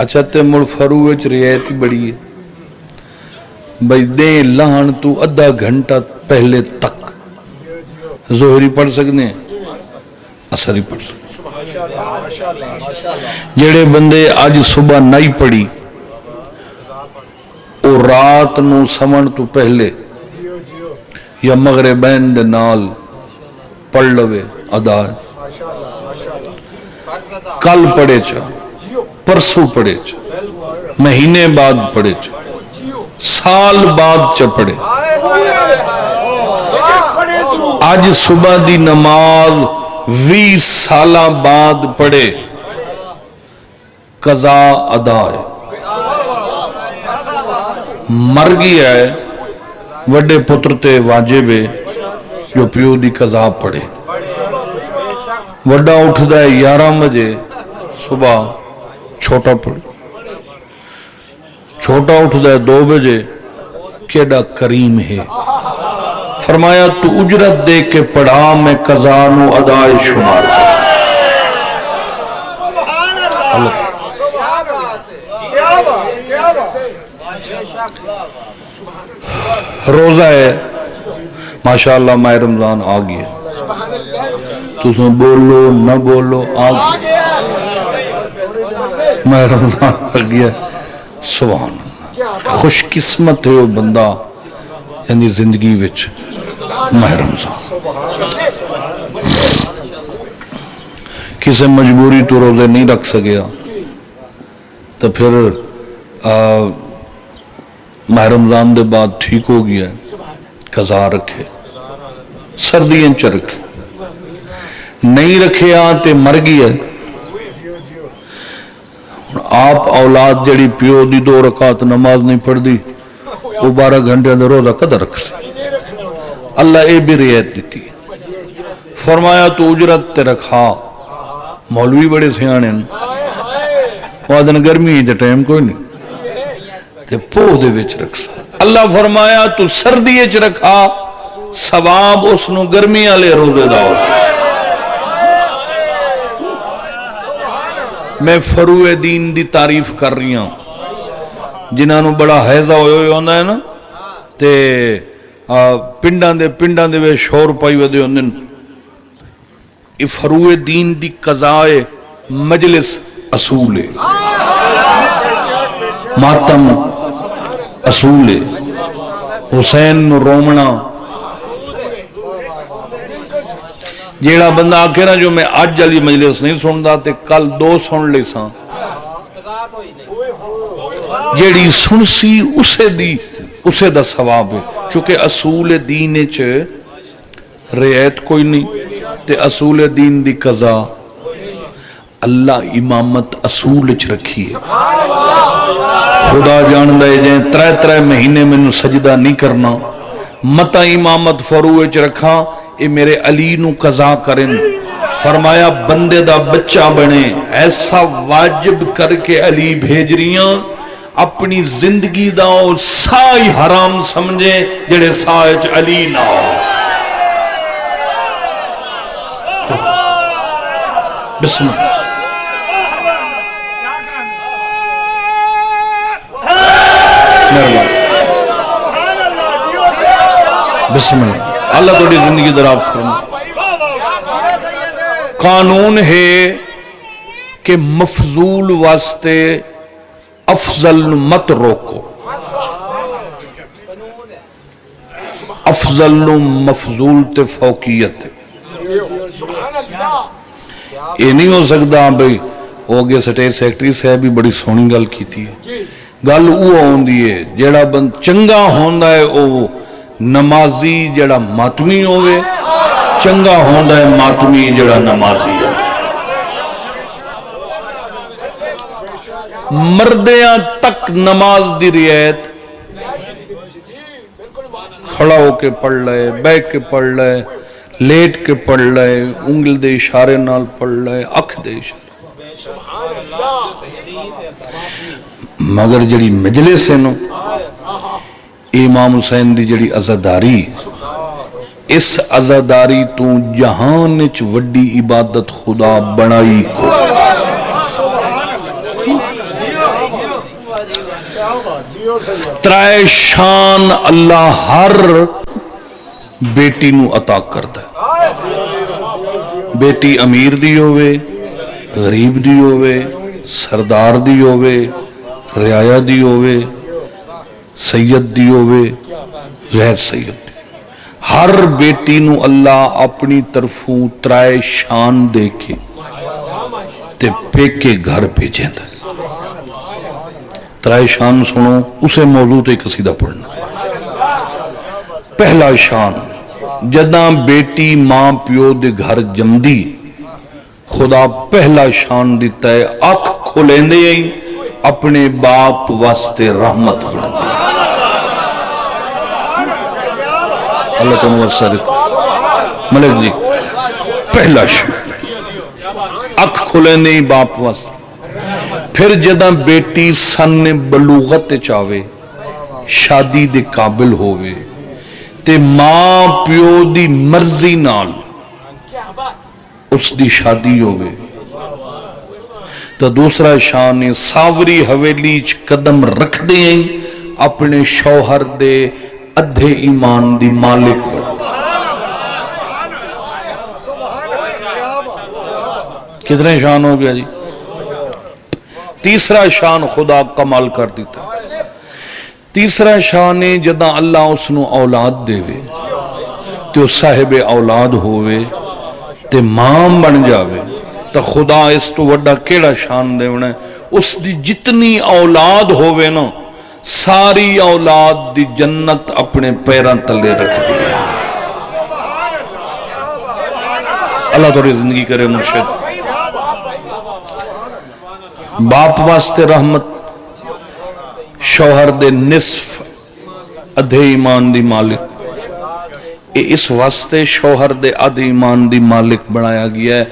اچھا تے مڑ فروع چ رعایت ہی بڑی ہے بھائی دیں لہن تو ادھا گھنٹہ پہلے تک ظہری پڑھ سکتے ہیں اثر ہی پڑھ سکتے جڑے بندے آج صبح نہیں پڑھی او رات نو سمن تو پہلے یا مغربین دے نال پڑھ لوے ادا کل پڑھے چا پرسوں پڑھے چا مہینے بعد پڑھے چا سال بعد چا پڑھے آج صبح دی نماز 20 سالہ بعد پڑھے قضا ادا ہے مر گیا ہے وڈے پتر تے واجب ہے جو پیو دی قضا پڑھے وڈا اٹھدا ہے 11 بجے صبح چھوٹا پڑھے چھوٹا اٹھدا ہے 2 بجے کیڑا کریم ہے فرمایا تو اجرت دے کے پڑھا میں قضا نو ادائے شمار روزہ ہے ماشاءاللہ ماہ رمضان آ گیا تسوں بولو نہ بولو آ گیا ماہ رمضان آ گیا سبحان اللہ خوش قسمت ہے وہ بندہ یعنی زندگی وچ ماہ رمضان کسی مجبوری تو روزے نہیں رکھ سکیا تو پھر ماہ رمضان دے بعد ٹھیک ہو گیا قضا رکھے سردیاں چ رکھے نہیں رکھے آتے مر گیا آپ اولاد جڑی پیو دی 2 رکعت نماز نہیں پڑھ دی وہ 12 گھنٹے دے روزہ قدر رکھ سی اللہ اے بھی رعایت دیتی فرمایا تو اجرت تے رکھا مولوی بڑے سیانے وادن گرمی دے ٹائم کوئی نہیں تے پو دے وچ رکھ سا اللہ فرمایا تو سردی وچ رکھا ثواب اس نو گرمی والے روزے دا ہو سا میں فروع دین دی تعریف کر رہی ہوں جنہاں نو بڑا حیضہ ہوئے ہوندہ ہے نا تے پنڈاں دے وے شور پائی ودے ہوندن یہ فروع دین دی قضائے مجلس اصول ہے ماتم اصول ہے حسین رومنا جیڑا بندہ آکے نا جو میں آج جلی مجلس نہیں سندا تے کل 2 سن لے ساں جیڑی سنسی اسے دا ثواب ہے چونکہ اصول دین چ رعایت کوئی نہیں تے اصول دین دی قضا اللہ امامت اصول چ رکھی ہے خدا جان دے جائیں 3 مہینے میں نو سجدہ نہیں کرنا متا امامت فروع چ رکھا اے میرے علی نو قضا کرن فرمایا بندے دا بچہ بنے ایسا واجب کر کے علی بھیج رہیاں اپنی زندگی دا سائی حرام سمجھے جڑے سائچ علی نہ ہو بسم اللہ بسم اللہ اللہ توڑی زندگی دراف کرنا قانون ہے کہ مفضول واسطے افضل مت روکو افضل مفضول تے فوقیت یہ نہیں ہو سکتا بھئی ہو گیا سٹیٹ سیکٹری صاحب بھی بڑی سونی گل کی تھی گل وہ ہوندی ہے جیڑا بند چنگا ہوندا ہے او نمازی جڑا ماتمی ہوئے چنگا ہوندا ہے ماتمی جڑا نمازی ہوئے مردیاں تک نماز دی رعایت کھڑا ہو کے پڑھ لائے بیٹھ کے پڑھ لائے لیٹ کے پڑھ لائے انگل دے اشارے نال پڑھ لائے اکھ دے اشارے مگر جڑی مجلس ہے نو امام حسین دی جڑی عزاداری اس عزاداری تو جہان وچ وڈی عبادت خدا بنائی کو ترائے شان اللہ ہر بیٹی نو عطا کرتا ہے، بیٹی امیر دی ہوئے، غریب دی ہوئے، سردار دی ہوئے، رعایا دی ہوئے، سید دی ہوئے، غیر سید دی، ہر بیٹی نو اللہ اپنی طرفوں ترائے شان دے کے تے پیکے گھر بھیجیں دا۔ ترائے شان سنو، اسے موضوع تے قصیدہ پڑھنا۔ پہلا شان، جداں بیٹی ماں پیو دے گھر جمدی، خدا پہلا شان دیتا ہے اکھ کھولیں دے ہی اپنے باپ واسطے رحمت فرمائے۔ اللہ کو نور صدق ملک جی، پہلا شان اکھ کھولیں دے ہی باپ واسطے۔ پھر جداں بیٹی سن بلوغت چاہوے، شادی دے قابل ہوئے، تے ماں پیو دی مرضی نال اس دی شادی ہوئے، تو دوسرا شان ساوری حویلی چ قدم رکھ دیں اپنے شوہر دے ادھے ایمان دی مالک بن۔ کتنے شان ہو گیا جی؟ تیسرا شان خدا کمال کر دیتا ہے۔ تیسرا شان ہے جداں اللہ اس نو اولاد دے وے تو صاحب اولاد ہوئے تے ماں بن جاوے، تو خدا اس تو وڈا کیڑا شان دے ونے، اس دی جتنی اولاد ہوئے نا، ساری اولاد دی جنت اپنے پیران تلے رکھ دی۔ اللہ توڑی زندگی کرے مرشد۔ باپ واسطے رحمت، شوہر دے نصف ادھے ایمان دی مالک، اس واسطے شوہر دے ادھے ایمان دی مالک بنایا گیا ہے۔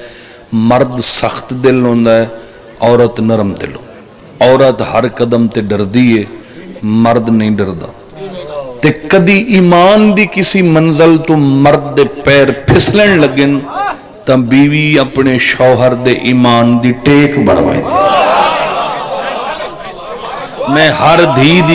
مرد سخت دل ہوندہ ہے، عورت نرم دل ہوندہ ہے۔ عورت ہر قدم تے ڈر دیئے، مرد نہیں ڈردہ۔ تے کدی ایمان دی کسی منزل تو مرد دے پیر پھسلن لگن تا بیوی اپنے شوہر دے ایمان دی ٹیک بڑھوائیں۔ میں ہر دھی دی